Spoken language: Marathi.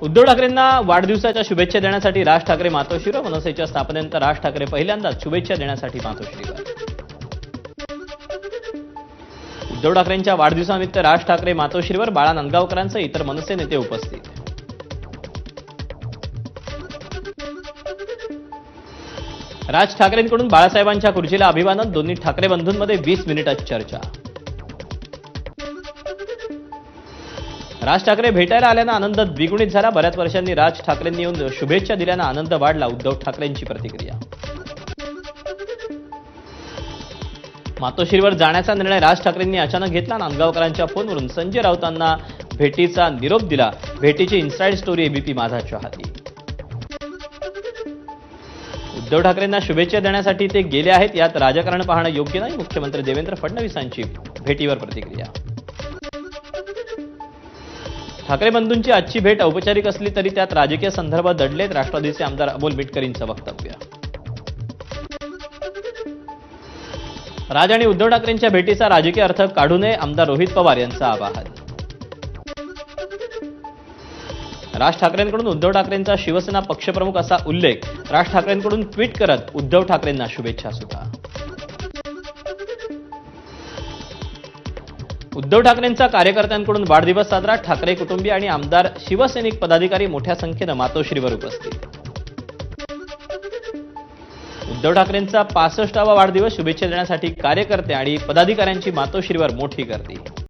उद्धव ठाकरेंना वाढदिवसाच्या शुभेच्छा देण्यासाठी राज ठाकरे मातोश्रीवर. मनसेच्या स्थापनेनंतर राज ठाकरे पहिल्यांदाच शुभेच्छा देण्यासाठी मातोश्रीवर. उद्धव ठाकरेंच्या वाढदिवसानिमित्त राज ठाकरे मातोश्रीवर. बाळा नांदगावकरांसह इतर मनसे नेते उपस्थित. राज ठाकरेंकडून बाळासाहेबांच्या खुर्चीला अभिवादन. दोन्ही ठाकरे बंधूंमध्ये 20 मिनिटात चर्चा. राज ठाकरे भेटायला आल्यानं आनंद द्विगुणित झाला. बऱ्याच वर्षांनी राज ठाकरेंनी येऊन शुभेच्छा दिल्यानं आनंद वाढला. उद्धव ठाकरेंची प्रतिक्रिया. मातोश्रीवर जाण्याचा निर्णय राज ठाकरेंनी अचानक घेतला. नांदगावकरांच्या फोनवरून संजय राऊतांना भेटीचा निरोप दिला. भेटीची इन्साइड स्टोरी एबीपी माझाच्या हाती. उद्धव ठाकरेंना शुभेच्छा देण्यासाठी ते गेले आहेत, यात राजकारण पाहणं योग्य नाही. मुख्यमंत्री देवेंद्र फडणवीसांची भेटीवर प्रतिक्रिया. ठाकरे बंधूंची आजची भेट औपचारिक असली तरी त्यात राजकीय संदर्भ दडलेत. राष्ट्रवादीचे आमदार अमोल मिटकरींचं वक्तव्य. राज आणि उद्धव ठाकरेंच्या भेटीचा राजकीय अर्थ काढू नये, आमदार रोहित पवार यांचं आवाहन. राज ठाकरेंकडून उद्धव ठाकरेंचा शिवसेना पक्षप्रमुख असा उल्लेख. राज ठाकरेंकडून ट्विट करत उद्धव ठाकरेंना शुभेच्छा सुद्धा. उद्धव ठाकरेंचा कार्यकर्त्यांकडून वाढदिवस साजरा. ठाकरे कुटुंबीय आणि आमदार शिवसैनिक पदाधिकारी मोठ्या संख्येनं मातोश्रीवर उपस्थित. उद्धव ठाकरेंचा 65वा वाढदिवस. शुभेच्छा देण्यासाठी कार्यकर्ते आणि पदाधिकाऱ्यांची मातोश्रीवर मोठी गर्दी.